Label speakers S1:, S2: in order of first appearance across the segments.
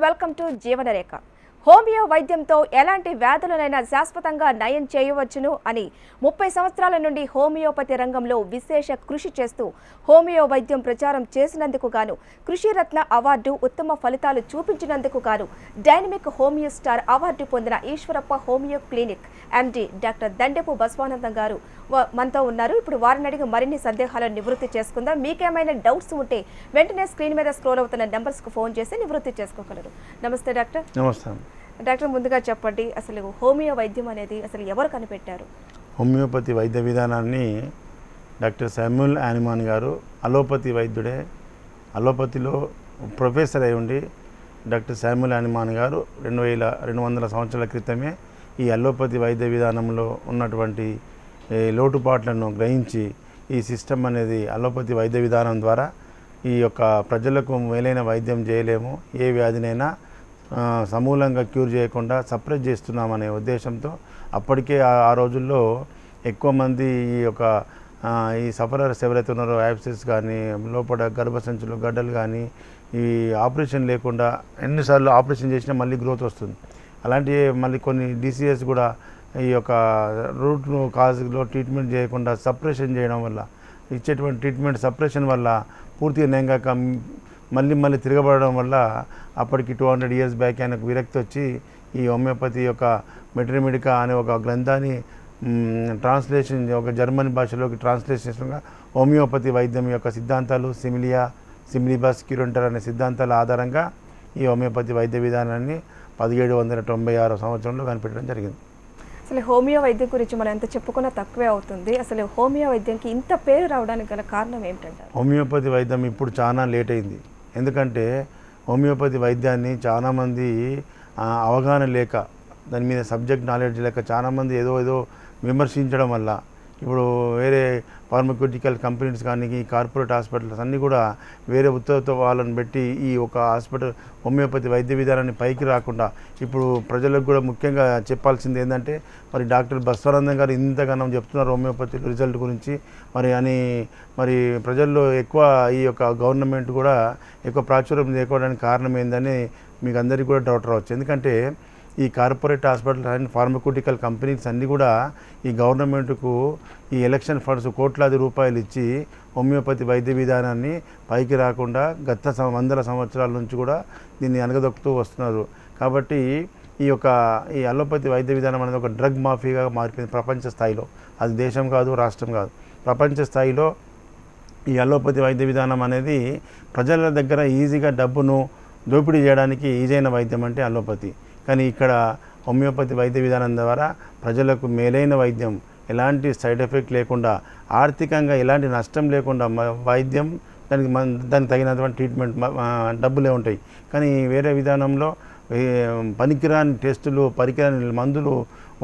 S1: Welcome to జీవనరేఖ. Homeo వైద్యంతో ఎలాంటి వ్యాధులనైనా శాశ్వతంగా నయం చేయవచ్చును అని 30 సంవత్సరాల నుండి హోమియోపతి రంగంలో విశేష కృషి చేస్తూ హోమియో వైద్యం ప్రచారం చేసినందుకు గాను కృషిరత్న అవార్డు, ఉత్తమ ఫలితాలు చూపించినందుకు గాను డైనమిక్ హోమియో స్టార్ అవార్డు పొందిన Eeshwarappa homeo clinic MD doctor Dandepu Basavanandam గారు మనతో ఉన్నారు. ఇప్పుడు వారిని అడిగి మరిన్ని సందేహాలను నివృత్తి చేసుకుందాం. మీకేమైనా డౌట్స్ ఉంటే వెంటనే స్క్రీన్ మీద స్క్రోల్ అవుతున్న నెంబర్స్కు ఫోన్ చేసి నివృత్తి చేసుకోగలరు. నమస్తే డాక్టర్.
S2: నమస్తే
S1: డాక్టర్, ముందుగా చెప్పండి, అసలు హోమియో వైద్యం అనేది అసలు ఎవరు కనిపెట్టారు?
S2: హోమియోపతి వైద్య విధానాన్ని డాక్టర్ శామ్యూల్ యానిమాన్ గారు అలోపతి వైద్యుడే. అలోపతిలో ప్రొఫెసర్ అయి ఉండి డాక్టర్ శామ్యూల్ యానిమాన్ గారు 2200 సంవత్సరాల క్రితమే ఈ అలోపతి వైద్య విధానంలో ఉన్నటువంటి లోటుపాట్లను గ్రహించి ఈ సిస్టమ్ అనేది అలోపతి వైద్య విధానం ద్వారా ఈ యొక్క ప్రజలకు మేలైన వైద్యం చేయలేము, ఏ వ్యాధినైనా సమూలంగా క్యూర్ చేయకుండా సప్రెస్ చేస్తున్నామనే ఉద్దేశంతో అప్పటికే ఆ రోజుల్లో ఎక్కువ మంది ఈ యొక్క ఈ సఫరర్స్ ఎవరైతే ఉన్నారో యాబ్సెస్ కానీ, లోపల గర్భసంచులు గడ్డలు కానీ, ఈ ఆపరేషన్ లేకుండా ఎన్నిసార్లు ఆపరేషన్ చేసినా మళ్ళీ గ్రోత్ వస్తుంది. అలాంటి మళ్ళీ కొన్ని డిసీజెస్ కూడా ఈ యొక్క రూట్ కాజ్లో ట్రీట్మెంట్ చేయకుండా సప్రెషన్ చేయడం వల్ల, ఇచ్చేటువంటి ట్రీట్మెంట్ సప్రెషన్ వల్ల పూర్తిగా నయంగాక మళ్ళీ తిరగబడడం వల్ల అప్పటికి 200 years బ్యాక్ ఆయనకు విరక్తి వచ్చి ఈ హోమియోపతి యొక్క మెటర్మెడికా అనే ఒక గ్రంథాన్ని ట్రాన్స్లేషన్, ఒక జర్మన్ భాషలోకి ట్రాన్స్లేషన్గా హోమియోపతి వైద్యం యొక్క సిద్ధాంతాలు సిమిలిబస్ క్యూరెంటర్ అనే సిద్ధాంతాల ఆధారంగా ఈ హోమియోపతి వైద్య విధానాన్ని 1796 సంవత్సరంలో కనిపెట్టడం జరిగింది.
S1: అసలు హోమియో వైద్యం గురించి మనం ఎంత చెప్పుకున్నా తక్కువే అవుతుంది. అసలు హోమియో వైద్యంకి ఇంత పేరు రావడానికి గల కారణం ఏమిటంటారు?
S2: హోమియోపతి వైద్యం ఇప్పుడు చాలా లేట్ అయింది. ఎందుకంటే హోమియోపతి వైద్యాన్ని చాలామంది అవగాహన లేక, దాని మీద సబ్జెక్ట్ నాలెడ్జ్ లేక చాలామంది ఏదో విమర్శించడం వల్ల ఇప్పుడు వేరే ఫార్మక్యూటికల్ కంపెనీస్ కానీ, ఈ కార్పొరేట్ హాస్పిటల్స్ అన్నీ కూడా వేరే ఉత్తరతో వాళ్ళని పెట్టి ఈ ఒక హాస్పిటల్ హోమియోపతి వైద్య విధానాన్ని పైకి రాకుండా, ఇప్పుడు ప్రజలకు కూడా ముఖ్యంగా చెప్పాల్సింది ఏంటంటే, మరి డాక్టర్ బసవానందం గారు ఇంతగానం చెప్తున్నారు హోమియోపతి రిజల్ట్ గురించి, మరి ప్రజల్లో ఎక్కువ ఈ యొక్క గవర్నమెంట్ కూడా ఎక్కువ ప్రాచుర్యం లేకపోవడానికి కారణం ఏందని మీకు అందరికీ కూడా డౌట్ రావచ్చు. ఎందుకంటే ఈ corporate hospital and pharmaceutical companies అన్నీ కూడా ఈ గవర్నమెంట్కు ఈ ఎలక్షన్ ఫండ్స్ కోట్లాది రూపాయలు ఇచ్చి హోమియోపతి వైద్య విధానాన్ని పైకి రాకుండా గత 100 సంవత్సరాల నుంచి కూడా దీన్ని అనగదొక్కుతూ వస్తున్నారు. కాబట్టి ఈ అలోపతి వైద్య విధానం అనేది ఒక డ్రగ్ మాఫియాగా మారిపోయింది ప్రపంచ స్థాయిలో. అది దేశం కాదు, రాష్ట్రం కాదు, ప్రపంచ స్థాయిలో ఈ అలోపతి వైద్య విధానం అనేది ప్రజల దగ్గర ఈజీగా డబ్బును దోపిడీ చేయడానికి ఈజైన వైద్యం అంటే అలోపతి. కానీ ఇక్కడ హోమియోపతి వైద్య విధానం ద్వారా ప్రజలకు మేలైన వైద్యం, ఎలాంటి సైడ్ ఎఫెక్ట్ లేకుండా, ఆర్థికంగా ఎలాంటి నష్టం లేకుండా వైద్యం, దానికి తగినటువంటి ట్రీట్మెంట్, డబ్బులే ఉంటాయి. కానీ వేరే విధానంలో పనికిరాని టెస్టులు, పనికిరాని మందులు,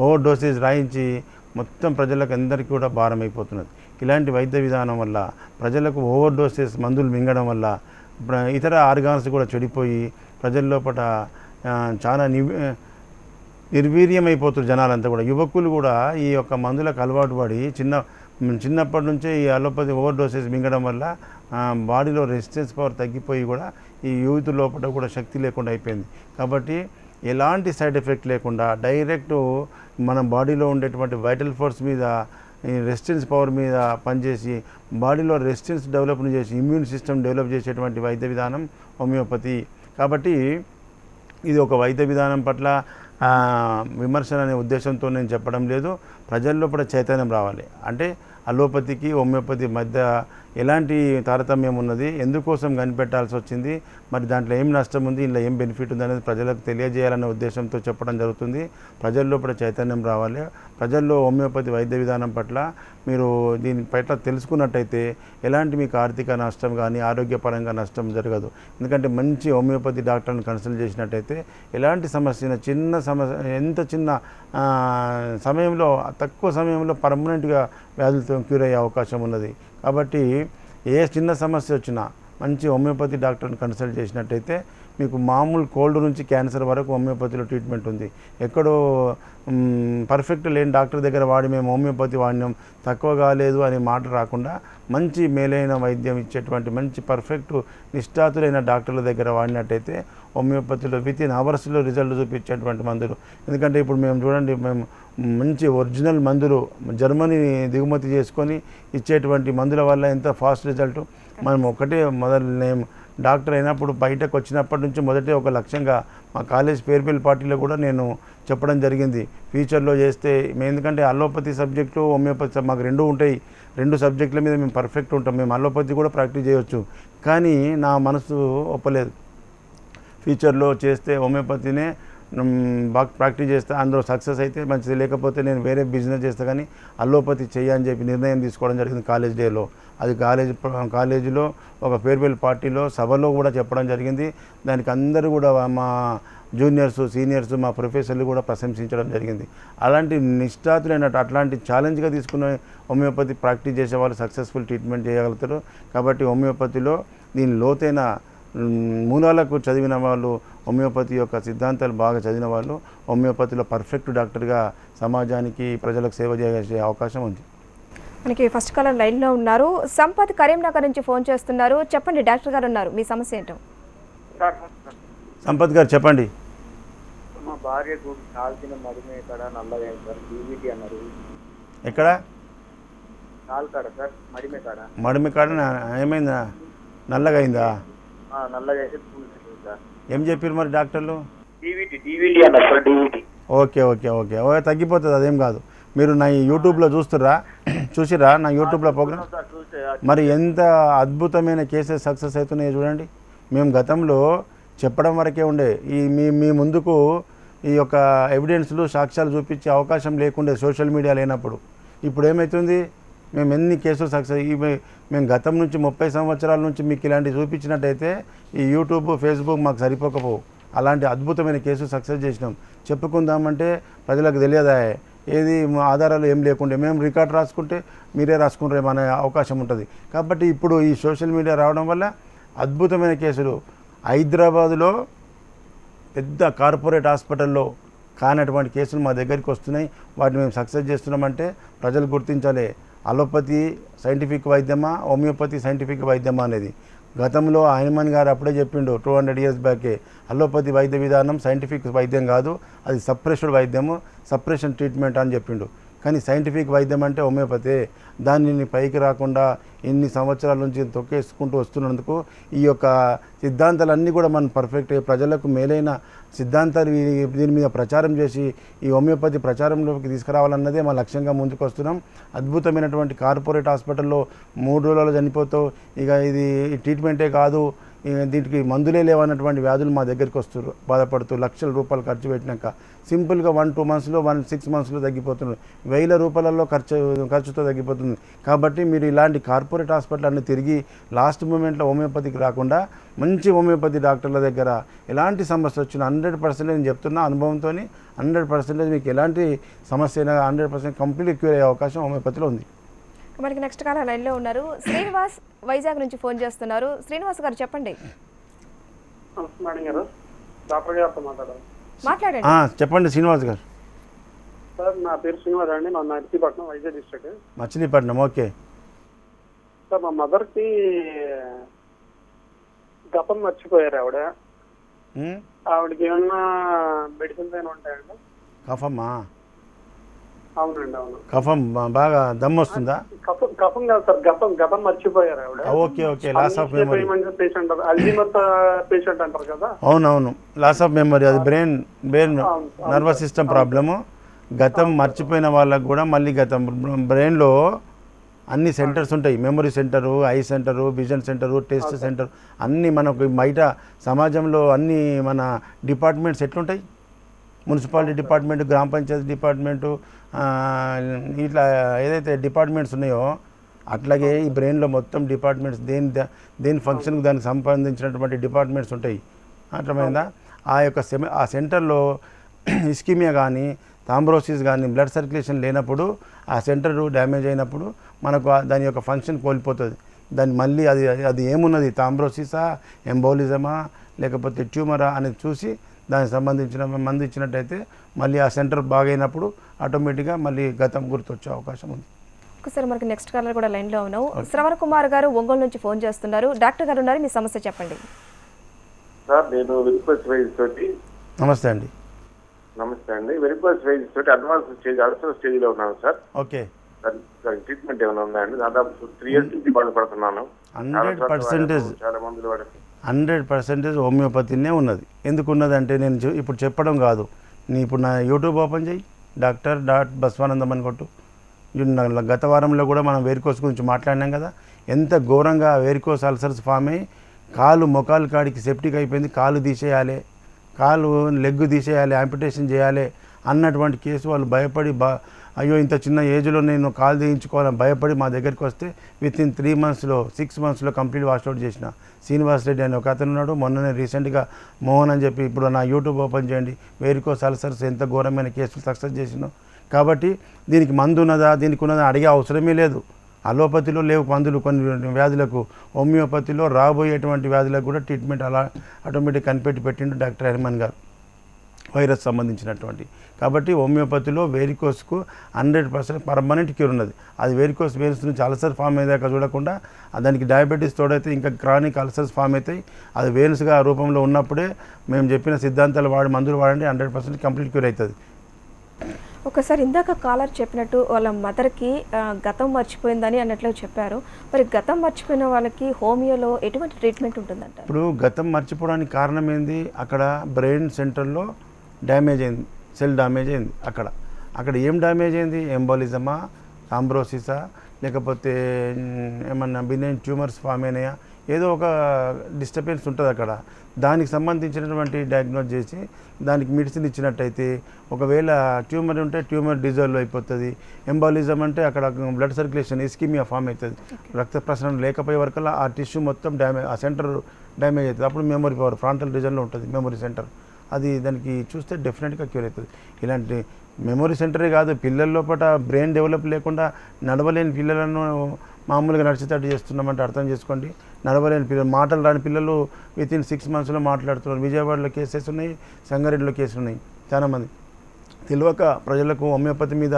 S2: ఓవర్ డోసేజ్ రాయించి మొత్తం ప్రజలకు అందరికీ కూడా భారం అయిపోతున్నది. ఇలాంటి వైద్య విధానం వల్ల ప్రజలకు ఓవర్ డోసేజ్ మందులు మింగడం వల్ల ఇతర ఆర్గాన్స్ కూడా చెడిపోయి ప్రజల లోపల చాలా నిర్వీర్యమైపోతున్నారు జనాలంతా కూడా. యువకులు కూడా ఈ యొక్క మందులకు అలవాటు పడి చిన్నప్పటి నుంచే ఈ అలోపతి ఓవర్ డోసేజ్ మింగడం వల్ల బాడీలో రెసిస్టెన్స్ పవర్ తగ్గిపోయి కూడా ఈ యూత్ లోపల కూడా శక్తి లేకుండా అయిపోయింది. కాబట్టి ఎలాంటి సైడ్ ఎఫెక్ట్ లేకుండా డైరెక్ట్ మన బాడీలో ఉండేటువంటి వైటల్ ఫోర్స్ మీద, ఈ రెసిస్టెన్స్ పవర్ మీద పనిచేసి బాడీలో రెసిస్టెన్స్ డెవలప్ చేసి ఇమ్యూన్ సిస్టమ్ డెవలప్ చేసేటువంటి వైద్య విధానం హోమియోపతి. కాబట్టి ఇది ఒక వైద్య విధానం పట్ల విమర్శన అనే ఉద్దేశంతో నేను చెప్పడం లేదు. ప్రజల్లో కూడా చైతన్యం రావాలి. అంటే అలోపతికి హోమియోపతి మధ్య ఎలాంటి తారతమ్యం ఉన్నది, ఎందుకోసం కనిపెట్టాల్సి వచ్చింది, మరి దాంట్లో ఏం నష్టం ఉంది, ఇందులో ఏం బెనిఫిట్ ఉంది అనేది ప్రజలకు తెలియజేయాలనే ఉద్దేశంతో చెప్పడం జరుగుతుంది. ప్రజల్లో కూడా చైతన్యం రావాలి. ప్రజల్లో హోమియోపతి వైద్య విధానం పట్ల మీరు దీని పట్ల తెలుసుకున్నట్టయితే ఎలాంటి మీకు ఆర్థిక నష్టం కానీ, ఆరోగ్యపరంగా నష్టం జరగదు. ఎందుకంటే మంచి హోమియోపతి డాక్టర్ని కన్సల్ట్ చేసినట్టయితే ఎలాంటి సమస్య, ఎంత చిన్న సమయంలో, తక్కువ సమయంలో పర్మనెంట్గా వ్యాధులతో క్యూర్ అయ్యే అవకాశం ఉన్నది. కాబట్టి ఏ చిన్న సమస్య వచ్చినా మంచి హోమియోపతి డాక్టర్ని కన్సల్ట్ చేసినట్టయితే మీకు మామూలు కోల్డ్ నుంచి క్యాన్సర్ వరకు హోమియోపతిలో ట్రీట్మెంట్ ఉంది. ఎక్కడో పర్ఫెక్ట్ లేని డాక్టర్ దగ్గర వాడి మేము హోమియోపతి వాడినాం తక్కువ కాలేదు అనే మాట రాకుండా మంచి మేలైన వైద్యం ఇచ్చేటువంటి మంచి పర్ఫెక్ట్ నిష్ఠాతులైన డాక్టర్ల దగ్గర వాడినట్టయితే హోమియోపతిలో వితిన్ అవర్స్లో రిజల్ట్ చూపించేటువంటి మందులు. ఎందుకంటే ఇప్పుడు మేము చూడండి, మేము మంచి ఒరిజినల్ మందులు జర్మనీ దిగుమతి చేసుకొని ఇచ్చేటువంటి మందుల వల్ల ఎంత ఫాస్ట్ రిజల్ట్. మనం ఒకటే నేను డాక్టర్ అయినప్పుడు బయటకు వచ్చినప్పటి నుంచి మొదటే ఒక లక్ష్యంగా మా కాలేజ్ ఫేర్వెల్ పార్టీలో కూడా నేను చెప్పడం జరిగింది, ఫ్యూచర్లో చేస్తే మేము, ఎందుకంటే అలోపతి సబ్జెక్టు హోమియోపతి మాకు రెండు ఉంటాయి, రెండు సబ్జెక్టుల మీద మేము పర్ఫెక్ట్ ఉంటాం, మేము అలోపతి కూడా ప్రాక్టీస్ చేయవచ్చు. కానీ నా మనసు ఒప్పలేదు, ఫ్యూచర్లో చేస్తే హోమియోపతినే బాగా ప్రాక్టీస్ చేస్తే అందులో సక్సెస్ అయితే మంచిది, లేకపోతే నేను వేరే బిజినెస్ చేస్తా కానీ అలోపతి చేయని చెప్పి నిర్ణయం తీసుకోవడం జరిగింది కాలేజ్ డేలో. అది కాలేజీలో ఒక ఫేర్వెల్ పార్టీలో సభలో కూడా చెప్పడం జరిగింది. దానికి అందరూ కూడా మా జూనియర్స్ సీనియర్స్ మా ప్రొఫెసర్లు కూడా ప్రశంసించడం జరిగింది. అలాంటి నిష్ఠాతులైన అట్లాంటి ఛాలెంజ్గా తీసుకున్న హోమియోపతి ప్రాక్టీస్ చేసే వాళ్ళు సక్సెస్ఫుల్ ట్రీట్మెంట్ చేయగలుగుతారు. కాబట్టి హోమియోపతిలో దీని లోతైన మూలాలకు చదివిన వాళ్ళు, హోమియోపతి యొక్క సిద్ధాంతాలు బాగా చదివిన వాళ్ళు హోమియోపతిలో పర్ఫెక్ట్ డాక్టర్గా సమాజానికి ప్రజలకు సేవ చేసే అవకాశం ఉంది.
S1: మనకి ఫస్ట్ కాలర్ లైన్లో ఉన్నారు. సంపత్ కరీంనగర్ నుంచి ఫోన్ చేస్తున్నారు. చెప్పండి డాక్టర్ గారు ఉన్నారు, మీ సమస్య ఏంటో.
S2: సంపత్ గారు చెప్పండి.
S3: మా భార్యకు కాల్చిన మడిమే కాడ నల్లగా సార్, డీవీటీ అన్నారు.
S2: ఎక్కడ?
S3: కాలు కాడ సార్,
S2: మడిమే కాడ ఏమైందా? నల్లగా అయిందా?
S3: నల్లగా అయితే సార్.
S2: ఏం చెప్పారు మరి డాక్టర్లు?
S3: డీవీటీ అన్నారు sir, DVT.
S2: Okay okay okay ఓ తగ్గిపోతుంది, అదేం కాదు. మీరు నా యూట్యూబ్లో చూసిరా నా యూట్యూబ్లో ప్రోగ్రామ్? మరి ఎంత అద్భుతమైన కేసెస్ సక్సెస్ అవుతున్నాయో చూడండి. మేము గతంలో చెప్పడం వరకే ఉండే, మీ ముందుకు ఈ యొక్క ఎవిడెన్స్లు సాక్ష్యాలు చూపించే అవకాశం లేకుండే సోషల్ మీడియా లేనప్పుడు. ఇప్పుడు ఏమవుతుంది, మేము ఎన్ని కేసులు సక్సెస్, మేము గతం నుంచి 30 సంవత్సరాల నుంచి మీకు ఇలాంటివి చూపించినట్టయితే ఈ యూట్యూబ్ ఫేస్బుక్ మాకు సరిపోకపోవు. అలాంటి అద్భుతమైన కేసు సక్సెస్ చేసినాం. చెప్పుకుందామంటే ప్రజలకు తెలియదా, ఏది ఆధారాలు ఏం లేకుండే మేము రికార్డ్ రాసుకుంటే మీరే రాసుకుంటారేమో అనే అవకాశం ఉంటుంది. కాబట్టి ఇప్పుడు ఈ సోషల్ మీడియా రావడం వల్ల అద్భుతమైన కేసులు హైదరాబాదులో పెద్ద కార్పొరేట్ హాస్పిటల్లో కానటువంటి కేసులు మా దగ్గరికి వస్తున్నాయి. వాటిని మేము సక్సెస్ చేస్తున్నామంటే ప్రజలు గుర్తించాలి, అలోపతి సైంటిఫిక్ వైద్యమా హోమియోపతి సైంటిఫిక్ వైద్యమా అనేది. గతంలో హనుమాన్ గారు అప్పుడే చెప్పిండు 200 years బ్యాకే, అలోపతి వైద్య విధానం సైంటిఫిక్ వైద్యం కాదు, అది సప్రెషన్ వైద్యము, సప్రెషన్ ట్రీట్మెంట్ అని చెప్పిండు. కానీ సైంటిఫిక్ వైద్యం అంటే హోమియోపతి. దానిని పైకి రాకుండా ఇన్ని సంవత్సరాల నుంచి తొక్కేసుకుంటూ వస్తున్నందుకు ఈ యొక్క సిద్ధాంతాలన్నీ కూడా మనం పర్ఫెక్ట్ ప్రజలకు మేలైన సిద్ధాంతాలు దీని మీద ప్రచారం చేసి ఈ హోమియోపతి ప్రచారంలోకి తీసుకురావాలన్నదే మా లక్ష్యంగా ముందుకు వస్తున్నాం. అద్భుతమైనటువంటి కార్పొరేట్ హాస్పిటల్లో 3 రోజులలో చనిపోతావు, ఇక ఇది ట్రీట్మెంటే కాదు, దీనికి మందులే లేవన్నటువంటి వ్యాధులు మా దగ్గరికి వస్తారు బాధపడుతూ లక్షల రూపాయలు ఖర్చు పెట్టినాక సింపుల్గా 1-2 monthsలో 1-6 monthsలో తగ్గిపోతుంది, 1000 రూపాయలలో ఖర్చుతో తగ్గిపోతుంది. కాబట్టి మీరు ఇలాంటి కార్పొరేట్ హాస్పిటల్ అన్ని తిరిగి లాస్ట్ మూమెంట్లో హోమియోపతికి రాకుండా మంచి హోమియోపతి డాక్టర్ల దగ్గర ఎలాంటి సమస్య వచ్చినా 100% నేను చెప్తున్నా అనుభవంతో 100% మీకు ఎలాంటి సమస్య అయినా 100% కంప్లీట్ క్యూర్ అయ్యే అవకాశం హోమియోపతిలో ఉంది.
S1: మనకి నెక్స్ట్ కాలర్ లైన్లో ఉన్నారు. శ్రీనివాస్ వైజాగ్ నుంచి ఫోన్ చేస్తున్నారు. శ్రీనివాస్ గారు చెప్పండి.
S3: మేడం గారు, డాక్టర్ గారితో
S1: మాట్లాడండి.
S2: చెప్పండి శ్రీనివాస్ గారు.
S3: సార్ నా పేరు శ్రీనివాస్ అండి, మా Narsipatnam Vizag district.
S2: Machilipatnam. Okay
S3: sir మా మదర్కి గతం మర్చిపోయారు ఆవిడకి ఏమన్నా మెడిసిన్స్ అయినా ఉంటాయండి?
S2: కఫమ్మా?
S3: అవునండి, అవును.
S2: కఫం బాగా దమ్ వస్తుందా?
S3: కఫం కాదు సార్, గతం మర్చిపోయారు ఆవిడ.
S2: Okay okay loss of memory
S3: patient, Alzheimer patient అంటారు కదా.
S2: అవునవును, లాస్ ఆఫ్ మెమరీ, అది బ్రెయిన్ నర్వస్ సిస్టమ్ ప్రాబ్లము. గతం మర్చిపోయిన వాళ్ళకు కూడా మళ్ళీ గతం బ్రెయిన్లో అన్ని సెంటర్స్ ఉంటాయి, memory centre, I centre, vision centre, test centre, అన్నీ మనకు బయట సమాజంలో అన్ని మన డిపార్ట్మెంట్స్ ఎట్లుంటాయి, మున్సిపాలిటీ డిపార్ట్మెంట్, గ్రామ పంచాయతీ డిపార్ట్మెంటు, ఇట్లా ఏదైతే డిపార్ట్మెంట్స్ ఉన్నాయో అట్లాగే ఈ బ్రెయిన్లో మొత్తం డిపార్ట్మెంట్స్ దేని ఫంక్షన్కి దానికి సంబంధించినటువంటి డిపార్ట్మెంట్స్ ఉంటాయి. అర్థమైందా? ఆ యొక్క ఆ సెంటర్లో ఇస్కిమియా కానీ థాంబ్రోసిస్ కానీ బ్లడ్ సర్క్యులేషన్ లేనప్పుడు ఆ సెంటర్ డ్యామేజ్ అయినప్పుడు మనకు దాని యొక్క ఫంక్షన్ కోల్పోతుంది. దాన్ని మళ్ళీ అది ఏమున్నది, థాంబ్రోసిసా, ఎంబోలిజమా, లేకపోతే ట్యూమరా అనేది చూసి దానికి సంబంధించిన మందు ఇచ్చినట్టయితే మళ్ళీ ఆ సెంటర్ బాగైనప్పుడు ఆటోమేటిక్గా మళ్ళీ గతం గుర్తొచ్చే అవకాశం ఉంది.
S1: ఒకసారి మనకి నెక్స్ట్ కాలర్ కూడా లైన్లో ఉన్నావు. శ్రవణ్ కుమార్ గారు ఒంగోలు నుంచి ఫోన్ చేస్తున్నారు. డాక్టర్ గారు ఉన్నారు, మీ సమస్య చెప్పండి.
S3: సార్ నేను వెరికోస్ వెయిన్స్ తోటి
S2: నమస్తే అండి.
S3: వెరికోస్ వెయిన్స్ తోటి అడ్వాన్స్ స్టేజ్ అల్సర్ స్టేజ్ లో ఉన్నాను సార్.
S2: ఓకే,
S3: ట్రీట్మెంట్ ఏమైనా ఉందండి? దాదాపు 3 years నుంచి బాధపడుతున్నాను.
S2: 100%
S3: చాలా మందులు వాడాను.
S2: 100% హోమియోపతినే ఉన్నది. ఎందుకు ఉన్నదంటే నేను ఇప్పుడు చెప్పడం కాదు, ఇప్పుడు నా యూట్యూబ్ ఓపెన్ చేయి, డాక్టర్.బసవానందం అని కొట్టు. గత వారంలో కూడా మనం వేరికోస్ గురించి మాట్లాడినాం కదా, ఎంత ఘోరంగా వేరికోస్ అల్సర్స్ ఫామ్ అయ్యి కాలు మొకాలు కాడికి సెప్టిక్ అయిపోయింది, కాలు తీసేయాలి, కాలు లెగ్ తీసేయాలి, యాంపిటేషన్ చేయాలి అన్నటువంటి కేసు. వాళ్ళు భయపడి అయ్యో ఇంత చిన్న ఏజ్లో నేను కాలు తీయించుకోవాలని భయపడి మా దగ్గరికి వస్తే విత్ ఇన్ 3 monthsలో 6 monthsలో కంప్లీట్ వాష్అవుట్ చేసిన శ్రీనివాస్ రెడ్డి అని ఒక అతను ఉన్నాడు. మొన్ననే రీసెంట్గా మోహన్ అని చెప్పి, ఇప్పుడు నా యూట్యూబ్ ఓపెన్ చేయండి, వేరికోస్ అల్సర్స్ ఎంత ఘోరమైన కేసులు సక్సెస్ చేసినో. కాబట్టి దీనికి మందు ఉన్నదా, దీనికి ఉన్నదా అడిగే అవసరమే లేదు. అలోపతిలో లేవు మందులు కొన్ని వ్యాధులకు, హోమియోపతిలో రాబోయేటువంటి వ్యాధులకు కూడా ట్రీట్మెంట్ అలా ఆటోమేటిక్ కనిపెట్టి పెట్టిండు డాక్టర్ హనుమాన్ గారు, వైరస్ సంబంధించినటువంటి. కాబట్టి హోమియోపతిలో వేరికోస్కు 100% పర్మనెంట్ క్యూర్ ఉన్నది. అది వేరికోస్ వెయిన్స్ నుంచి అల్సర్ ఫామ్ అయ్యాక చూడకుండా దానికి డయాబెటీస్ తోడైతే ఇంకా క్రానిక్ అల్సర్స్ ఫామ్ అవుతాయి. అది వెయిన్స్గా రూపంలో ఉన్నప్పుడే మేము చెప్పిన సిద్ధాంతాలు మందులు వాడండి, 100% కంప్లీట్ క్యూర్ అవుతుంది.
S1: ఒకసారి ఇందాక కాలర్ చెప్పినట్టు వాళ్ళ మదర్కి గతం మర్చిపోయిందని అన్నట్లు చెప్పారు. మరి గతం మర్చిపోయిన వాళ్ళకి హోమియోలో ఎటువంటి ట్రీట్మెంట్ ఉంటుందంట?
S2: ఇప్పుడు గతం మర్చిపోవడానికి కారణం ఏంది, అక్కడ బ్రెయిన్ సెంటర్లో డ్యామేజ్ అయింది, సెల్ డ్యామేజ్ అయింది. అక్కడ ఏం డ్యామేజ్ అయింది, ఎంబోలిజమా, థ్రాంబోసిసా, లేకపోతే ఏమన్నా బినైన్ ట్యూమర్స్ ఫామ్ అయినాయా, ఏదో ఒక డిస్టర్బెన్స్ ఉంటుంది అక్కడ. దానికి సంబంధించినటువంటి డయాగ్నోజ్ చేసి దానికి మెడిసిన్ ఇచ్చినట్టయితే, ఒకవేళ ట్యూమర్ ఉంటే ట్యూమర్ డిజాల్వ్ అయిపోతుంది. ఎంబాలిజం అంటే అక్కడ బ్లడ్ సర్క్యులేషన్ ఇస్కిమియా ఫామ్ అవుతుంది, రక్త ప్రసరణ లేకపోయే వరకల్లా ఆ టిష్యూ మొత్తం డ్యామేజ్, ఆ సెంటర్ డ్యామేజ్ అవుతుంది. అప్పుడు మెమరీ పవర్ ఫ్రాంటల్ రీజన్లో ఉంటుంది మెమరీ సెంటర్, అది దానికి చూస్తే డెఫినెట్గా క్యూర్ అవుతుంది. ఇలాంటి మెమరీ సెంటరే కాదు, పిల్లల లోపల బ్రెయిన్ డెవలప్ లేకుండా నడవలేని పిల్లలను మామూలుగా నడిచేటట్టు చేస్తున్నామంటే అర్థం చేసుకోండి. నడవలేని పిల్లలు, మాటలు రాని పిల్లలు విత్ ఇన్ 6 monthsలో మాట్లాడుతున్నారు. విజయవాడలో కేసెస్ ఉన్నాయి, సంగారెడ్డిలో కేసులు ఉన్నాయి. చాలామంది తెలియక ప్రజలకు హోమియోపతి మీద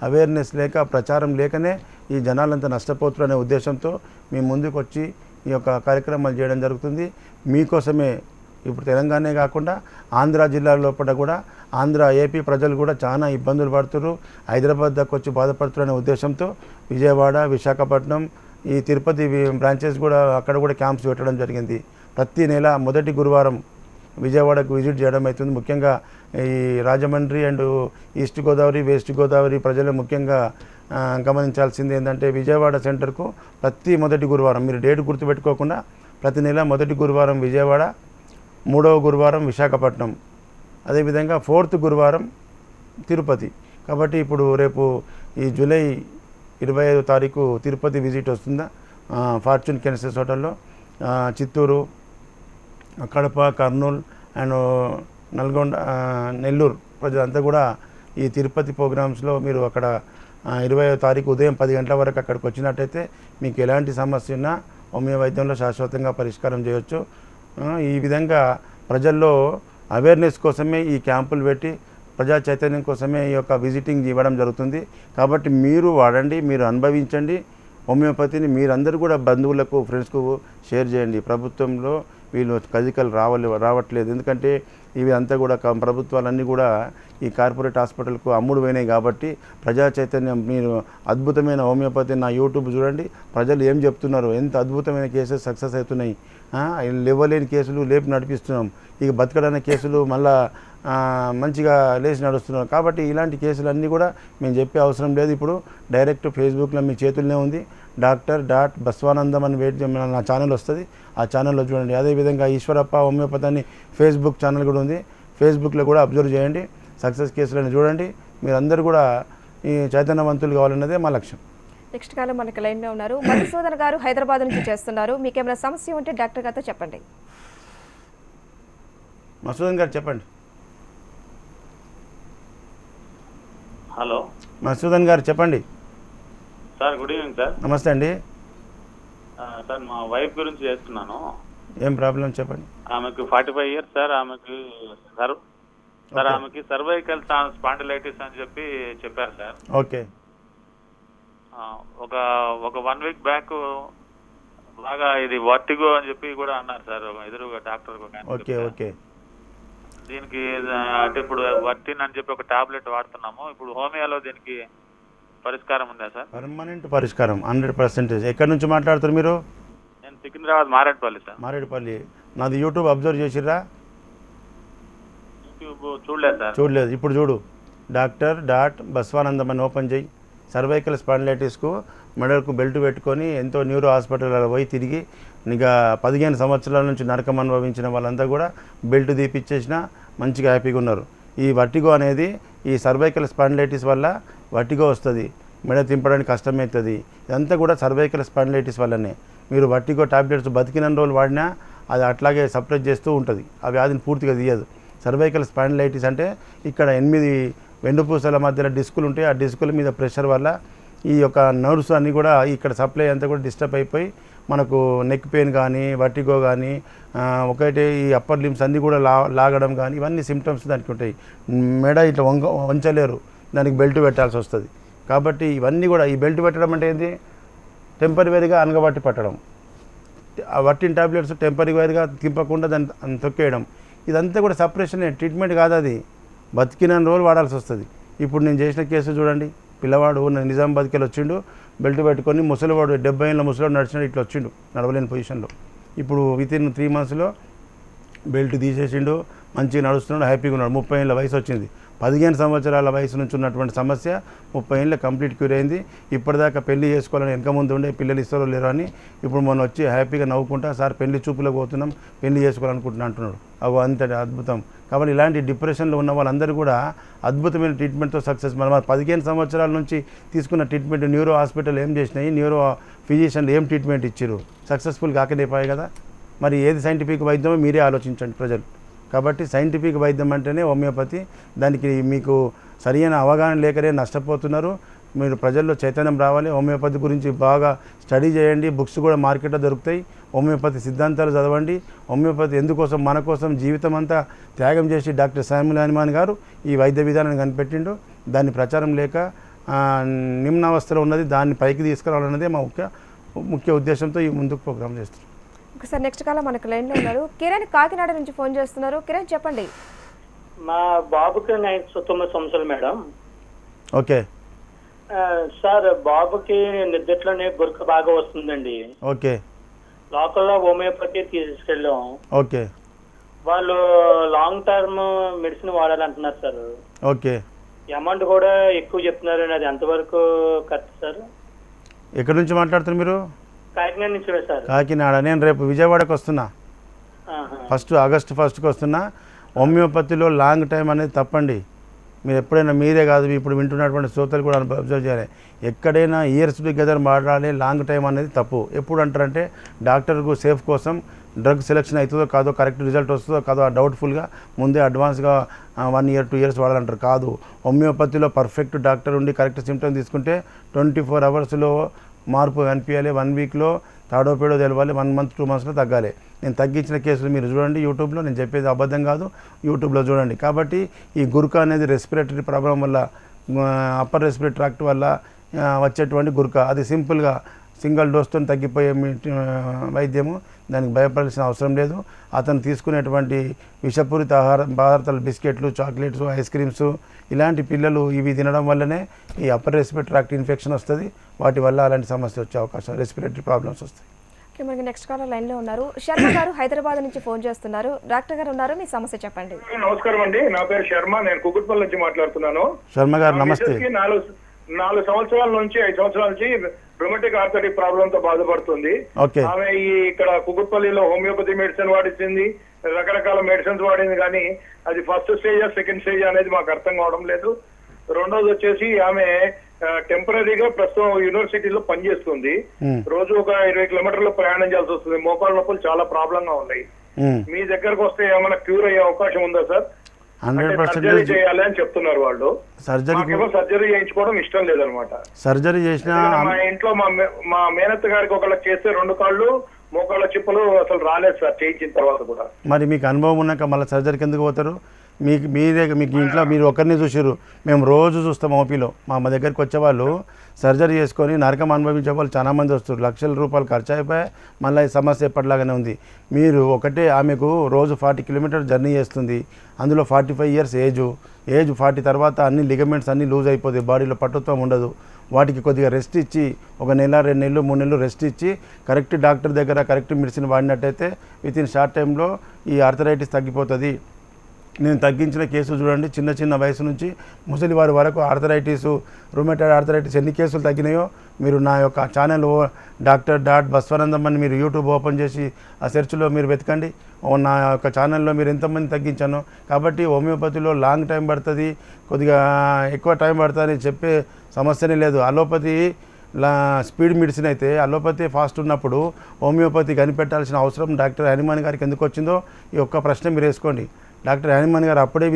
S2: అవేర్నెస్ లేక, ప్రచారం లేకనే ఈ జనాలంతా నష్టపోతున్నారు అనే ఉద్దేశంతో మేము ముందుకు వచ్చి ఈ యొక్క కార్యక్రమాలు చేయడం జరుగుతుంది. మీకోసమే. ఇప్పుడు తెలంగాణే కాకుండా ఆంధ్ర జిల్లా లోపల కూడా, ఏపీ ప్రజలు కూడా చాలా ఇబ్బందులు పడుతున్నారు, హైదరాబాద్ దాకా వచ్చి బాధపడుతున్నారనే ఉద్దేశంతో విజయవాడ, విశాఖపట్నం, ఈ తిరుపతి బ్రాంచెస్ కూడా అక్కడ కూడా క్యాంప్స్ పెట్టడం జరిగింది. ప్రతి నెల మొదటి గురువారం విజయవాడకు విజిట్ చేయడం అవుతుంది. ముఖ్యంగా ఈ Rajahmundry and east Godavari, west Godavari ప్రజలు ముఖ్యంగా గమనించాల్సింది ఏంటంటే, విజయవాడ సెంటర్కు ప్రతి మొదటి గురువారం, మీరు డేట్ గుర్తుపెట్టుకోకుండా, ప్రతి నెల మొదటి గురువారం విజయవాడ, 3వ గురువారం విశాఖపట్నం, అదేవిధంగా 4th గురువారం తిరుపతి. కాబట్టి ఇప్పుడు రేపు ఈ జూలై 25వ తారీఖు తిరుపతి విజిట్ వస్తుందా, ఫార్చ్యూన్ కెన్సెస్ హోటల్లో. చిత్తూరు, కడప, కర్నూలు అండ్ నల్గొండ, నెల్లూరు ప్రజలంతా కూడా ఈ తిరుపతి ప్రోగ్రామ్స్లో మీరు అక్కడ 20వ తారీఖు ఉదయం 10 గంటల వరకు అక్కడికి వచ్చినట్టయితే మీకు ఎలాంటి సమస్య ఉన్నా హోమియో వైద్యంలో శాశ్వతంగా పరిష్కారం చేయవచ్చు. ఈ విధంగా ప్రజల్లో అవేర్నెస్ కోసమే ఈ క్యాంపులు పెట్టి, ప్రజా చైతన్యం కోసమే ఈ యొక్క విజిటింగ్ ఇవ్వడం జరుగుతుంది. కాబట్టి మీరు వాడండి, మీరు అనుభవించండి హోమియోపతిని. మీరందరూ కూడా బంధువులకు, ఫ్రెండ్స్కు షేర్ చేయండి. ప్రభుత్వంలో వీళ్ళు కజికలు రావట్లేదు, ఎందుకంటే ఇవి అంతా కూడా ప్రభుత్వాలన్నీ కూడా ఈ కార్పొరేట్ హాస్పిటల్కు అమ్ముడు పోయినాయి. కాబట్టి ప్రజా చైతన్యం, మీరు అద్భుతమైన హోమియోపతి నా యూట్యూబ్ చూడండి, ప్రజలు ఏం చెప్తున్నారు, ఎంత అద్భుతమైన కేసెస్ సక్సెస్ అవుతున్నాయి. లేవలేని కేసులు లేపి నడిపిస్తున్నాం, ఇక బతకడానికి కేసులు మళ్ళా మంచిగా లేచి నడుస్తున్నారు. కాబట్టి ఇలాంటి కేసులన్నీ కూడా మేము చెప్పే అవసరం లేదు. ఇప్పుడు డైరెక్ట్ ఫేస్బుక్లో మీ చేతుల్లోనే ఉంది, డాక్టర్.బసవానందం అని నా ఛానల్ వస్తుంది, ఆ ఛానల్లో చూడండి. అదేవిధంగా ఈశ్వరప్ప హోమియోపతి అని ఫేస్బుక్ ఛానల్ కూడా ఉంది, ఫేస్బుక్లో కూడా అబ్జర్వ్ చేయండి, సక్సెస్ కేసులను చూడండి. మీరందరూ కూడా ఈ చైతన్యవంతులు కావాలన్నదే మా లక్ష్యం.
S1: నెక్స్ట్ కాలం మనకి లైన్లో ఉన్నారు మధుసూదన్ గారు, హైదరాబాద్ నుంచి చేస్తున్నారు. మీకు ఏమైనా సమస్య ఉంటే డాక్టర్ గారితో చెప్పండి.
S2: మధుసూదన్ గారు చెప్పండి.
S4: హలో
S2: మధుసూదన్ గారు చెప్పండి.
S4: Sir good evening sir.
S2: నమస్తే అండి.
S4: సార్ మా వైఫ్ గురించి చేస్తున్నాను.
S2: ఏం ప్రాబ్లం చెప్పండి.
S4: ఆమెకు 45 ఇయర్స్ సార్. ఆమెకి ఆమెకి సర్వైకల్ స్పాండిలైటిస్ అని చెప్పి చెప్పారు సార్.
S2: ఓకే.
S4: ఒక 1 వీక్ బ్యాక్ బాగా ఇది వర్టిగో అని చెప్పి కూడా అన్నారు సార్ ఎదురుగా డాక్టర్.
S2: Okay okay.
S4: దీనికి అంటే ఇప్పుడు వర్టిన్ అని చెప్పి ఒక టాబ్లెట్ వాడుతున్నాము. ఇప్పుడు హోమియోలో దీనికి పరిష్కారం ఉందా సార్?
S2: పర్మనెంట్ పరిష్కారం 100%. ఎక్కడి నుంచి మాట్లాడుతారు మీరు?
S4: నేను సికింద్రాబాద్ మారేడుపల్లి సార్.
S2: మారేడుపల్లి. నాది యూట్యూబ్ అబ్జర్వ్ చేసిర్రా?
S4: యూట్యూబ్ చూడలేదు సార్.
S2: చూడలేదు. ఇప్పుడు చూడు, డాక్టర్.బసవానందం అని ఓపెన్ చేయి. సర్వైకల్ స్పాండిలైటిస్కు మెడకు బెల్ట్ పెట్టుకొని ఎంతో న్యూరో హాస్పిటల్ పోయి తిరిగి ఇంకా 15 సంవత్సరాల నుంచి నరకం అనుభవించిన వాళ్ళంతా కూడా బెల్ట్ తీపిచ్చేసిన మంచిగా హ్యాపీగా ఉన్నారు. ఈ వర్టిగో అనేది ఈ సర్వైకల్ స్పాండిలైటిస్ వల్ల వర్టిగో వస్తుంది, మెడ తింపడానికి కష్టమవుతుంది. ఇదంతా కూడా సర్వైకల్ స్పాండిలైటిస్ వల్లనే. మీరు వర్టిగో టాబ్లెట్స్ బతికిన రోజులు వాడినా అది అట్లాగే సప్రెస్ చేస్తూ ఉంటుంది, ఆ వ్యాధిని పూర్తిగా తీయదు. సర్వైకల్ స్పాండిలైటిస్ అంటే ఇక్కడ 8 వెన్నుపూసల మధ్యలో డిస్కులు ఉంటాయి. ఆ డిస్కుల మీద ప్రెషర్ వల్ల ఈ యొక్క నర్వ్స్ అన్నీ కూడా ఇక్కడ సప్లై అంతా కూడా డిస్టర్బ్ అయిపోయి మనకు నెక్ పెయిన్ కానీ వర్టిగో కానీ ఒకటే ఈ అప్పర్ లిమ్స్ అన్నీ కూడా లాగడం కానీ ఇవన్నీ సిమ్టమ్స్ దానికి ఉంటాయి. మెడ ఇట్లా వంచలేరు, దానికి బెల్ట్ పెట్టాల్సి వస్తుంది. కాబట్టి ఇవన్నీ కూడా ఈ బెల్ట్ పెట్టడం అంటే ఏంటి? టెంపరీగా అనగబట్టి పట్టడం. ఆ వర్టిన్ టాబ్లెట్స్ టెంపరీగా తింపకుండా దాన్ని తొక్కేయడం. ఇదంతా కూడా సపరేషన్, ట్రీట్మెంట్ కాదు. అది బతికిన రోజులు వాడాల్సి వస్తుంది. ఇప్పుడు నేను చేసిన కేసు చూడండి. పిల్లవాడు నిజామాబాద్కి వెళ్ళి వచ్చిండు, బెల్ట్ పెట్టుకొని ముసలివాడు 70 ఏళ్ళ ముసలివాడు నడిచినాడు, ఇట్లా వచ్చిండు నడవలేని పొజిషన్లో. ఇప్పుడు వితిన్ 3 మంత్స్లో బెల్ట్ తీసేసిండు, మంచిగా నడుస్తున్నాడు, హ్యాపీగా ఉన్నాడు. 30 ఏళ్ళ వయసు వచ్చింది. 15 సంవత్సరాల వయసు నుంచి ఉన్నటువంటి సమస్య 30 ఏళ్ళ కంప్లీట్ క్యూర్ అయింది. ఇప్పటిదాకా పెళ్లి చేసుకోవాలని వెనక ముందు ఉండే పిల్లలు ఇస్తారో లేరో అని ఇప్పుడు మొన్న వచ్చి హ్యాపీగా నవ్వుకుంటా, సార్ పెళ్లి చూపులకు పోతున్నాం, పెళ్లి చేసుకోవాలనుకుంటున్నా అంటున్నాడు. అవి అంతటి అద్భుతం. కాబట్టి ఇలాంటి డిప్రెషన్లో ఉన్న వాళ్ళందరూ కూడా అద్భుతమైన ట్రీట్మెంట్తో సక్సెస్. మన 15 సంవత్సరాల నుంచి తీసుకున్న ట్రీట్మెంట్ న్యూరో హాస్పిటల్ ఏం చేసినాయి, న్యూరో ఫిజిషియన్లు ఏం ట్రీట్మెంట్ ఇచ్చారు, సక్సెస్ఫుల్ కాకనేపాయి కదా. మరి ఏది సైంటిఫిక్ వైద్యమో మీరే ఆలోచించండి ప్రజలు. కాబట్టి సైంటిఫిక్ వైద్యం అంటేనే హోమియోపతి. దానికి మీకు సరైన అవగాహన లేకనే నష్టపోతున్నారు. మీరు ప్రజల్లో చైతన్యం రావాలి. హోమియోపతి గురించి బాగా స్టడీ చేయండి. బుక్స్ కూడా మార్కెట్లో దొరుకుతాయి. హోమియోపతి సిద్ధాంతాలు చదవండి. హోమియోపతి ఎందుకోసం, మన కోసం జీవితం అంతా త్యాగం చేసి డాక్టర్ శామ్యుల్ హనుమాన్ గారు ఈ వైద్య విధానాన్ని కనిపెట్టిండు. దాన్ని ప్రచారం లేక నిమ్నావస్థలో ఉన్నది, దాన్ని పైకి తీసుకురావాలన్నదే మా ముఖ్య ఉద్దేశంతో ఈ ముందుకు ప్రోగ్రామ్ చేస్తున్నాం.
S1: ఒకసారి నెక్స్ట్ కాల్ మనకు లైన్లో ఉన్నారు. కిరణ్ కాకినాడ నుంచి ఫోన్ చేస్తున్నారు. కిరణ్ చెప్పండి.
S5: మా బాబుకి 9 సంవత్సరాలు మేడం.
S2: ఓకే
S5: సార్, బాబుకి నిద్రలోనే గురక బాగా వస్తుందండి.
S2: ఓకే.
S5: లోకల్లో హోమియోపతి తీసుకెళ్ళాం.
S2: ఓకే.
S5: వాళ్ళు లాంగ్ టర్మ్ మెడిసిన్ వాడాలంటున్నారు సార్.
S2: ఓకే.
S5: అమౌంట్ కూడా ఎక్కువ చెప్తున్నారు. అది ఎంతవరకు కరెక్ట్ సార్?
S2: ఎక్కడి నుంచి మాట్లాడుతున్నారు మీరు?
S5: కాకినాడ నుంచి సార్.
S2: కాకినాడ. నేను రేపు విజయవాడకు వస్తున్నా. ఆగస్టు 1కి వస్తున్నా. హోమియోపతిలో లాంగ్ టైం అనేది తప్పండి. మీరు ఎప్పుడైనా, మీరే కాదు ఇప్పుడు వింటున్నటువంటి శ్రోతలు కూడా అబ్జర్వ్ చేయాలి. ఎక్కడైనా ఇయర్స్ టుగెదర్ మాట్లాడాలి, లాంగ్ టైం అనేది తప్పు. ఎప్పుడు అంటారంటే డాక్టర్కు సేఫ్ కోసం డ్రగ్ సెలెక్షన్ అవుతుందో కాదో, కరెక్ట్ రిజల్ట్ వస్తుందో కాదో డౌట్ఫుల్గా ముందే అడ్వాన్స్గా 1 year 2 years వాడాలంటారు. కాదు, హోమియోపతిలో పర్ఫెక్ట్ డాక్టర్ ఉండి కరెక్ట్ సిమ్టమ్ తీసుకుంటే 24 hours మార్పు కనిపించాలి. 1 weekలో తాడో పేడో తెలవాలి. 1 month 2 monthsలో తగ్గాలి. నేను తగ్గించిన కేసులు మీరు చూడండి యూట్యూబ్లో. నేను చెప్పేది అబద్ధం కాదు, యూట్యూబ్లో చూడండి. కాబట్టి ఈ గుర్క అనేది రెస్పిరేటరీ ప్రాబ్లం వల్ల, అప్పర్ రెస్పిరేటరీ ట్రాక్ట్ వల్ల వచ్చేటువంటి గుర్క. అది సింపుల్గా సింగిల్ డోస్తో తగ్గిపోయే వైద్యము. దానికి భయపడాల్సిన అవసరం లేదు. అతను తీసుకునేటువంటి విషపూరిత పదార్థాలు, బిస్కెట్లు, చాక్లెట్స్, ఐస్ క్రీమ్స్, ఇలాంటి పిల్లలు ఇవి తినడం వల్లనే ఈ అప్పర్ రెస్పిరేటరీ ట్రాక్ట్ ఇన్ఫెక్షన్ వస్తుంది. వాటి వల్ల అలాంటి సమస్య వచ్చే అవకాశం, రెస్పిరేటరీ ప్రాబ్లమ్స్ వస్తాయి.
S1: ఓకే, మనకి నెక్స్ట్ కాలర్ లైన్లో ఉన్నారు. శర్మ గారు హైదరాబాద్ నుంచి ఫోన్ చేస్తున్నారు. డాక్టర్ గారు ఉన్నారు, మీ సమస్య చెప్పండి.
S6: నమస్కారం అండి, నా పేరు శర్మ. నేను కుకుట్పల్లి నుంచి మాట్లాడుతున్నాను.
S2: శర్మ గారు నమస్తే.
S6: 4 సంవత్సరాల నుంచి 5 సంవత్సరాల నుంచి రొమాటిక్ ఆర్థరైటిస్ ప్రాబ్లం తో బాధపడుతుంది. ఆమె ఇక్కడ కుకుట్పల్లిలో హోమియోపతి మెడిసిన్ వాడించింది, రకరకాల మెడిసిన్స్ వాడింది. కానీ అది ఫస్ట్ స్టేజ్ సెకండ్ స్టేజ్ అనేది మాకు అర్థం కావడం లేదు. రెండోది వచ్చేసి ఆమె టెంపరీగా ప్రస్తుతం యూనివర్సిటీలో పనిచేస్తుంది. రోజు ఒక 20 kilometers ప్రయాణం చేయాల్సి వస్తుంది. మోకాళ్ళ నొప్పులు చాలా ప్రాబ్లం గా ఉన్నాయి. మీ దగ్గరకు వస్తే ఏమైనా క్యూర్ అయ్యే అవకాశం ఉందా సార్?
S2: 100%
S6: చేయాలి అని చెప్తున్నారు వాళ్ళు. సర్జరీ చేయించుకోవడం ఇష్టం లేదనమాట.
S2: సర్జరీ చేసిన
S6: మా ఇంట్లో మా మేనత్త గారికి ఒకళ్ళకి చేస్తే 2 కాళ్ళు మోకాళ్ళ చిప్పలు అసలు రాలేదు సార్ చేయించిన తర్వాత కూడా.
S2: మరి మీకు అనుభవం ఉన్నాక మళ్ళీ సర్జరీకి ఎందుకు పోతారు? మీకు ఇంట్లో మీరు ఒక్కరిని చూసారు, మేము రోజు చూస్తాం ఓపీలో. మా దగ్గరికి వచ్చేవాళ్ళు సర్జరీ చేసుకొని నరకం అనుభవించే వాళ్ళు చాలామంది వస్తారు. లక్షల రూపాయలు ఖర్చు అయిపోయాయి, మళ్ళీ ఈ సమస్య ఎప్పటిలాగానే ఉంది. మీరు ఒకటే ఆమెకు రోజు 40 కిలోమీటర్ జర్నీ చేస్తుంది, అందులో 45 ఇయర్స్ ఏజ్ 40 తర్వాత అన్ని లిగమెంట్స్ అన్నీ లూజ్ అయిపోతాయి, బాడీలో పట్టుత్వం ఉండదు. వాటికి కొద్దిగా రెస్ట్ ఇచ్చి ఒక నెల 2 నెలలు 3 నెలలు రెస్ట్ ఇచ్చి కరెక్ట్ డాక్టర్ దగ్గర కరెక్ట్ మెడిసిన్ వాడినట్టయితే వితిన్ షార్ట్ టైంలో ఈ ఆర్థరైటిస్ తగ్గిపోతుంది. నేను తగ్గించిన కేసులు చూడండి, చిన్న వయసు నుంచి ముసలి వారి వరకు ఆర్థరైటిస్, రుమేటాయిడ్ ఆర్థరైటిస్ ఎన్ని కేసులు తగ్గినాయో మీరు నా యొక్క ఛానల్ డాక్టర్ బస్వానందం అని మీరు యూట్యూబ్ ఓపెన్ చేసి ఆ సెర్చ్లో మీరు వెతకండి. నా యొక్క ఛానల్లో మీరు ఎంతమంది తగ్గించాను. కాబట్టి హోమియోపతిలో లాంగ్ టైం పడుతుంది, కొద్దిగా ఎక్కువ టైం పడుతుంది అని చెప్పే సమస్యనే లేదు. అలోపతి స్పీడ్ మెడిసిన్ అయితే అలోపతి ఫాస్ట్ ఉన్నప్పుడు హోమియోపతి కనిపెట్టాల్సిన అవసరం డాక్టర్ హనుమాన్ గారికి ఎందుకు వచ్చిందో ఈ ఒక్క ప్రశ్న మీరు వేసుకోండి. డాక్టర్ హనుమాన్ గారు అప్పుడే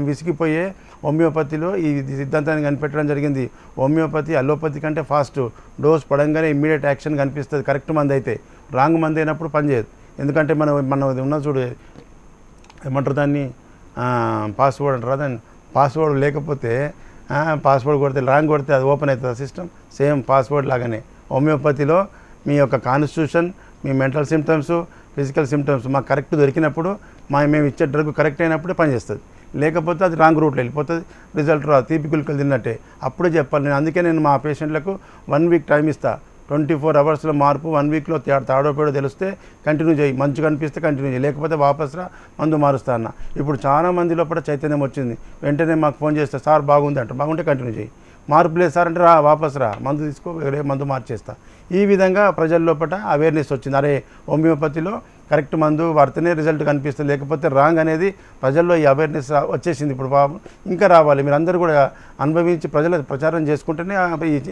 S2: విసిగిపోయే హోమియోపతిలో ఈ సిద్ధాంతాన్ని కనిపెట్టడం జరిగింది. హోమియోపతి అలోపతి కంటే ఫాస్ట్, డోస్ పడంగానే ఇమ్మీడియట్ యాక్షన్ కనిపిస్తుంది కరెక్ట్ మంది అయితే. రాంగ్ మంది అయినప్పుడు పనిచేయదు. ఎందుకంటే మన ఉన్న చూడు ఏమంటారు దాన్ని, పాస్వర్డ్ అంటారు. దాన్ని పాస్వర్డ్ లేకపోతే పాస్వర్డ్ కొడితే రాంగ్ కొడితే అది ఓపెన్ అవుతుంది సిస్టమ్. సేమ్ పాస్వర్డ్ లాగానే హోమియోపతిలో మీ యొక్క కాన్స్టిట్యూషన్, మీ మెంటల్ సిమ్టమ్స్, ఫిజికల్ సిమ్టమ్స్ మాకు కరెక్ట్ దొరికినప్పుడు మేము ఇచ్చే డ్రగ్ కరెక్ట్ అయినప్పుడే పనిచేస్తుంది. లేకపోతే అది రాంగ్ రూట్లో వెళ్ళిపోతుంది, రిజల్ట్ రాదు, తీపి గుళికలు తిన్నట్టే. అప్పుడే చెప్పాలి. అందుకే నేను మా పేషెంట్లకు 1 వీక్ టైం ఇస్తాను. 24 అవర్స్లో మార్పు 1 వీక్లో తాడో పేడో తెలిస్తే కంటిన్యూ చేయి, మంచిగా అనిపిస్తే కంటిన్యూ చేయి, లేకపోతే వాపస్ రా మందు మారుస్తా అన్న. ఇప్పుడు చాలా మంది లోపల చైతన్యం వచ్చింది. వెంటనే మాకు ఫోన్ చేస్తే సార్ బాగుంది అంటారు, బాగుంటే కంటిన్యూ చేయి, మార్పు లేదు సార్ అంటే వాపస్ రా, మందు తీసుకో, వేరే మందు మార్చేస్తా. ఈ విధంగా ప్రజల లోపల అవేర్నెస్ వచ్చింది. అరే హోమియోపతిలో కరెక్ట్ మందు వాడితేనే రిజల్ట్ కనిపిస్తుంది, లేకపోతే రాంగ్ అనేది ప్రజల్లో ఈ అవేర్నెస్ వచ్చేసింది. ఇప్పుడు ఇంకా రావాలి. మీరు అందరూ కూడా అనుభవించి ప్రజల ప్రచారం చేసుకుంటేనే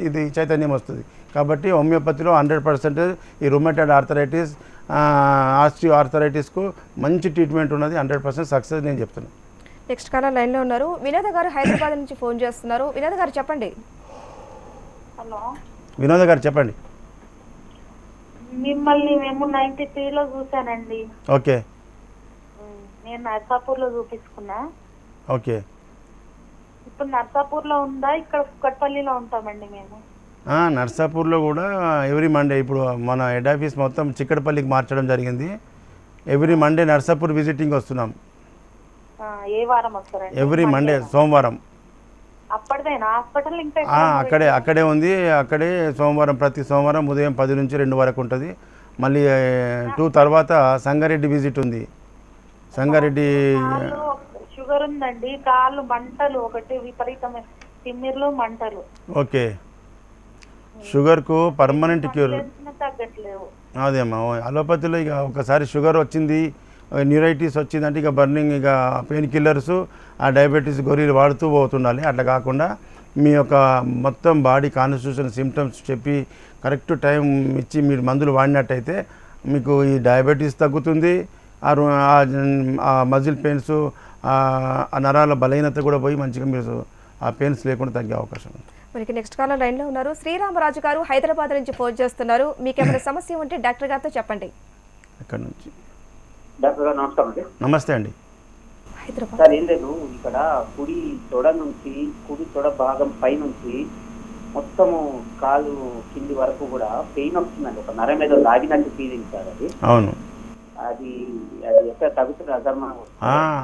S2: ఇది చైతన్యం వస్తుంది. కాబట్టి హోమియోపతిలో 100% ఈ రుమేటాయిడ్ ఆర్థరైటిస్, ఆస్టియో ఆర్థరైటిస్కు మంచి ట్రీట్మెంట్ ఉన్నది. 100% సక్సెస్ నేను చెప్తున్నాను.
S1: నెక్స్ట్ కాలర్ లైన్లో ఉన్నారు. వినోద గారు హైదరాబాద్ నుంచి ఫోన్ చేస్తున్నారు. వినోద గారు చెప్పండి.
S7: హలో
S2: వినోద గారు చెప్పండి.
S7: మిమ్మల్ని మేము 93లో చూసానండి.
S2: ఓకే.
S7: నేను నర్సాపూర్లో చూపించుకున్నా.
S2: ఓకే.
S7: ఇప్పుడు నర్సాపూర్లో ఉందా, ఇక్కడ కుక్కట్పల్లిలో ఉంటామండి మేము.
S2: నర్సాపూర్లో కూడా ఎవ్రీ మండే ఇప్పుడు మన హెడ్ ఆఫీస్ మొత్తం చిక్కడపల్లికి మార్చడం జరిగింది. ఎవ్రీ మండే నర్సాపూర్ విజిటింగ్ వస్తున్నాం.
S7: ఏ వారం వస్తారండి?
S2: ఎవ్రీ మండే, సోమవారం.
S7: అప్పటిదేనా హాస్పిటల్? ఇంకా
S2: అక్కడే ఉంది. అక్కడే సోమవారం, ప్రతి సోమవారం ఉదయం 10 నుంచి 2 వరకు ఉంటుంది. మళ్ళీ 2 తర్వాత సంగారెడ్డి విజిట్ ఉంది. సంగారెడ్డి
S7: షుగర్ ఉందండి, కాళ్ళు మంటలు, ఒకటి విపరీతమైన తిమ్మిర్లు, మంటలు.
S2: ఓకే. షుగర్కు పర్మనెంట్ క్యూర్
S7: తగ్గట్లేవు.
S2: అదేమ్మా, అలోపతిలో ఇక ఒకసారి షుగర్ వచ్చింది, న్యూరైటిస్ వచ్చిందంటే ఇక బర్నింగ్, ఇక పెయిన్ కిల్లర్స్, ఆ డయాబెటీస్ గొర్రెలు వాడుతూ పోతుండాలి. అట్లా కాకుండా మీ యొక్క మొత్తం బాడీ కాన్స్టిట్యూషన్ సిమ్టమ్స్ చెప్పి కరెక్ట్ టైం ఇచ్చి మీరు మందులు వాడినట్టయితే మీకు ఈ డయాబెటీస్ తగ్గుతుంది, ఆ మజిల్ పెయిన్స్, ఆ నరాల బలహీనత కూడా పోయి మంచిగా మీరు ఆ పెయిన్స్ లేకుండా తగ్గే అవకాశం ఉంది.
S1: మనకి నెక్స్ట్ కాలర్ లైన్లో ఉన్నారు. శ్రీరామరాజు గారు హైదరాబాద్ నుంచి ఫోన్ చేస్తున్నారు. మీకు ఏమైనా సమస్య ఉంటే డాక్టర్ గారితో చెప్పండి.
S2: ఇక్కడ నుంచి.
S5: డాక్టర్ గారు నమస్కారం అండి.
S2: నమస్తే అండి.
S5: సార్ ఏం లేదు, ఇక్కడ కుడి తొడ భాగం పై నుంచి మొత్తము కాలు కింది వరకు కూడా పెయిన్ వస్తుందండి. ఒక నరం ఏదో లాగినట్టు ఫీలింగ్ సార్ అది.
S2: అవును.
S5: అది ఎక్కడ తగ్గుతుంది అధర్మం?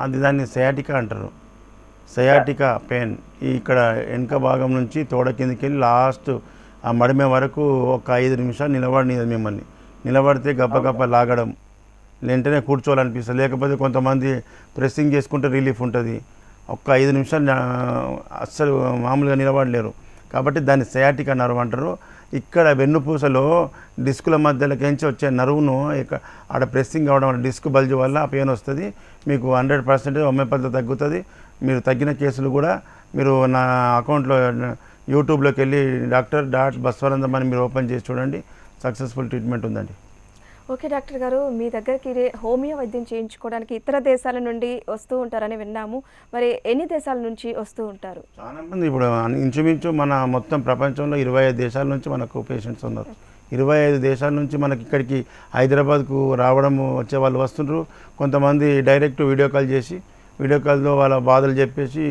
S2: అది దాన్ని సయాటికా అంటారు. సయాటికా పెయిన్ ఇక్కడ వెనక భాగం నుంచి తోడ కిందికి వెళ్ళి లాస్ట్ ఆ మడిమే వరకు ఒక 5 నిమిషాలు నిలబడినది. మిమ్మల్ని నిలబడితే గప్ప లాగడం, వెంటనే కూర్చోవాలనిపిస్తుంది. లేకపోతే కొంతమంది ప్రెస్సింగ్ చేసుకుంటే రిలీఫ్ ఉంటుంది. ఒక్క 5 నిమిషాలు అస్సలు మామూలుగా నిలబడలేరు. కాబట్టి దాన్ని సయాటికా నర్వ్ అంటారు. ఇక్కడ వెన్నుపూసలో డిస్కుల మధ్యలోకించి వచ్చే నరువును ఆడ ప్రెస్సింగ్ అవ్వడం వల్ల డిస్క్ బల్జ్ వల్ల ఆ పెయిన్ వస్తుంది. మీకు 100% హోమియోపతితో తగ్గుతుంది. మీరు తగ్గిన కేసులు కూడా మీరు నా అకౌంట్లో యూట్యూబ్లోకి వెళ్ళి డాక్టర్ బస్వానందం అని మీరు ఓపెన్ చేసి చూడండి. సక్సెస్ఫుల్ ట్రీట్మెంట్ ఉందండి.
S1: ఓకే డాక్టర్ గారు, మీ దగ్గరికి హోమియో వైద్యం చేయించుకోవడానికి ఇతర దేశాల నుండి వస్తూ ఉంటారని విన్నాము. మరి ఎన్ని దేశాల నుంచి వస్తూ ఉంటారు?
S2: చాలా మంది ఇప్పుడు ఇంచుమించు మన మొత్తం ప్రపంచంలో 25 దేశాల నుంచి మనకు పేషెంట్స్ ఉన్నారు. 25 దేశాల నుంచి మనకి ఇక్కడికి హైదరాబాద్కు రావడం వచ్చే వాళ్ళు వస్తుండ్రు. కొంతమంది డైరెక్ట్ వీడియో కాల్ చేసి వీడియో కాల్లో వాళ్ళ బాధలు చెప్పేసి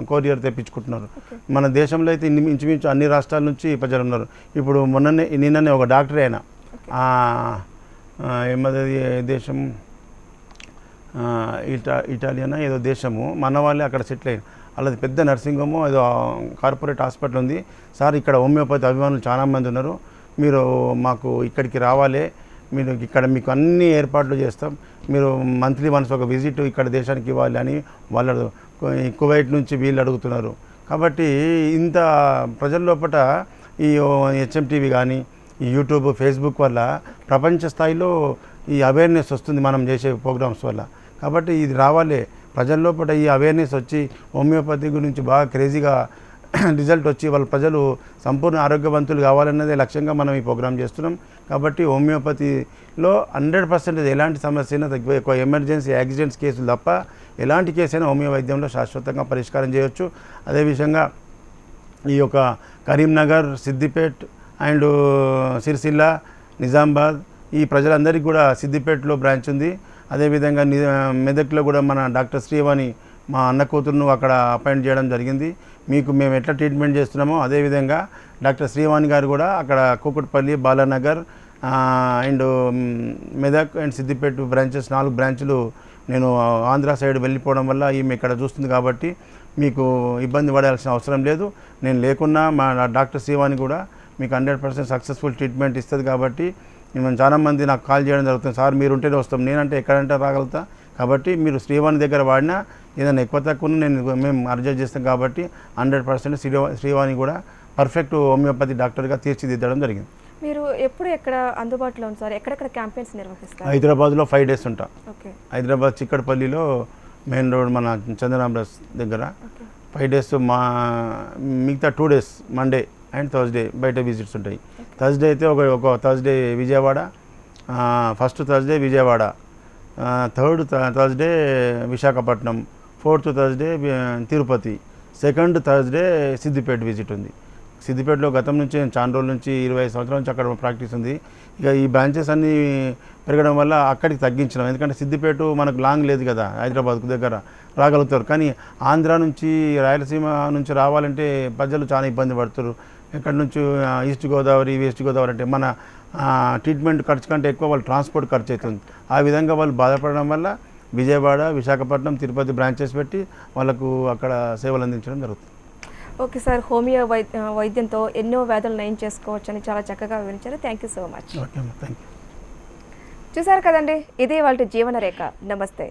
S2: కొరియర్ తెప్పించుకుంటున్నారు. మన దేశంలో అయితే ఇంచుమించు అన్ని రాష్ట్రాల నుంచి ప్రజలు ఉన్నారు. ఇప్పుడు నిన్ననే ఒక డాక్టర్ అయినా ఏమది దేశం ఇటాలియనా ఏదో దేశము, మన వాళ్ళే అక్కడ సెటిల్ అయ్యారు. అలాది పెద్ద నర్సింగ్ హోము ఏదో కార్పొరేట్ హాస్పిటల్ ఉంది. సార్ ఇక్కడ హోమియోపతి అభిమానులు చాలామంది ఉన్నారు, మీరు మాకు ఇక్కడికి రావాలి, మీరు ఇక్కడ మీకు అన్ని ఏర్పాట్లు చేస్తాం, మీరు మంత్లీ వన్స్ ఒక విజిట్ ఇక్కడ దేశానికి ఇవ్వాలి అని వాళ్ళు కువైట్ నుంచి వీళ్ళు అడుగుతున్నారు. కాబట్టి ఇంత ప్రజల లోపల ఈ HMTV కానీ ఈ యూట్యూబ్ ఫేస్బుక్ వల్ల ప్రపంచ స్థాయిలో ఈ అవేర్నెస్ వస్తుంది మనం చేసే ప్రోగ్రామ్స్ వల్ల. కాబట్టి ఇది రావాలి ప్రజల లోపల, ఈ అవేర్నెస్ వచ్చి హోమియోపతి గురించి బాగా క్రేజీగా రిజల్ట్ వచ్చి వాళ్ళ ప్రజలు సంపూర్ణ ఆరోగ్యవంతులు కావాలన్నదే లక్ష్యంగా మనం ఈ ప్రోగ్రాం చేస్తున్నాం. కాబట్టి హోమియోపతిలో 100% ఎలాంటి సమస్య అయినా ఎక్కువ ఎమర్జెన్సీ యాక్సిడెంట్స్ కేసులు తప్ప ఎలాంటి కేసు అయినా హోమియో వైద్యంలో శాశ్వతంగా పరిష్కారం చేయవచ్చు. అదేవిధంగా ఈ యొక్క కరీంనగర్, సిద్దిపేట్ అండ్ సిరిసిల్ల, నిజామాబాద్ ఈ ప్రజలందరికీ కూడా సిద్దిపేటలో బ్రాంచ్ ఉంది. అదేవిధంగా మెదక్లో కూడా మన డాక్టర్ శ్రీవాణి మా అన్న కూతురును అక్కడ అపాయింట్ చేయడం జరిగింది. మీకు మేము ఎట్లా ట్రీట్మెంట్ చేస్తున్నామో అదేవిధంగా డాక్టర్ శ్రీవాణి గారు కూడా అక్కడ Kukatpally, Balanagar and Medak and Siddipet branches 4 బ్రాంచులు నేను ఆంధ్ర సైడ్ వెళ్ళిపోవడం వల్ల ఈమె ఇక్కడ చూస్తుంది. కాబట్టి మీకు ఇబ్బంది పడాల్సిన అవసరం లేదు. నేను లేకున్నా మా డాక్టర్ శ్రీవాణి కూడా మీకు 100% సక్సెస్ఫుల్ ట్రీట్మెంట్ ఇస్తుంది. కాబట్టి మేము చాలామంది నాకు కాల్ చేయడం జరుగుతుంది, సార్ మీరు ఉంటేనే వస్తాం, నేనంటే ఎక్కడంటే రాగలుగుతా. కాబట్టి మీరు శ్రీవాణి దగ్గర వాడినా ఏదైనా ఎక్కువ తక్కువ మేము అడ్జస్ట్ చేస్తాం. కాబట్టి 100% శ్రీవాణి కూడా పర్ఫెక్ట్ హోమియోపతి డాక్టర్గా తీర్చిదిద్దడం జరిగింది.
S1: మీరు ఎప్పుడు ఎక్కడ అందుబాటులో ఉంది సార్? ఎక్కడెక్కడ క్యాంపెయిన్స్ నిర్వహిస్తారు?
S2: హైదరాబాద్లో 5 days ఉంటా.
S1: ఓకే.
S2: హైదరాబాద్ చిక్కడపల్లిలో మెయిన్ రోడ్ మన చందనాబ్రస్ దగ్గర 5 days. మిగతా 2 days మండే అండ్ థర్స్డే బయట విజిట్స్ ఉంటాయి. థర్స్డే అయితే ఒక Thursday Vijayawada, first Thursday Vijayawada, third Thursday Visakhapatnam, fourth Thursday Tirupati, second Thursday Siddipet visit ఉంది. సిద్దిపేటలో గతం నుంచి చాలా రోజుల నుంచి 25 సంవత్సరాల నుంచి అక్కడ ప్రాక్టీస్ ఉంది. ఇక ఈ బ్రాంచెస్ అన్నీ పెరగడం వల్ల అక్కడికి తగ్గించినాం. ఎందుకంటే సిద్దిపేట మనకు లాంగ్ లేదు కదా, హైదరాబాద్కు దగ్గర రాగలుగుతారు. కానీ ఆంధ్ర నుంచి రాయలసీమ నుంచి రావాలంటే ప్రజలు చాలా ఇబ్బంది పడుతారు. ఎక్కడి నుంచి ఈస్ట్ గోదావరి, వెస్ట్ గోదావరి అంటే మన ట్రీట్మెంట్ ఖర్చు కంటే ఎక్కువ వాళ్ళు ట్రాన్స్పోర్ట్ ఖర్చు అవుతుంది. ఆ విధంగా వాళ్ళు బాధపడడం వల్ల విజయవాడ, విశాఖపట్నం, తిరుపతి బ్రాంచెస్ పెట్టి వాళ్ళకు అక్కడ సేవలు అందించడం జరుగుతుంది.
S1: ఓకే సార్, హోమియో వైద్యంతో ఎన్నో వ్యాధులు నయం చేసుకోవచ్చని చాలా చక్కగా వివరించారు. Thank you so much.
S2: Okay అమ్మా, థ్యాంక్ యూ.
S1: చూసారు కదండి, ఇదే వాళ్ళ జీవన రేఖ. నమస్తే.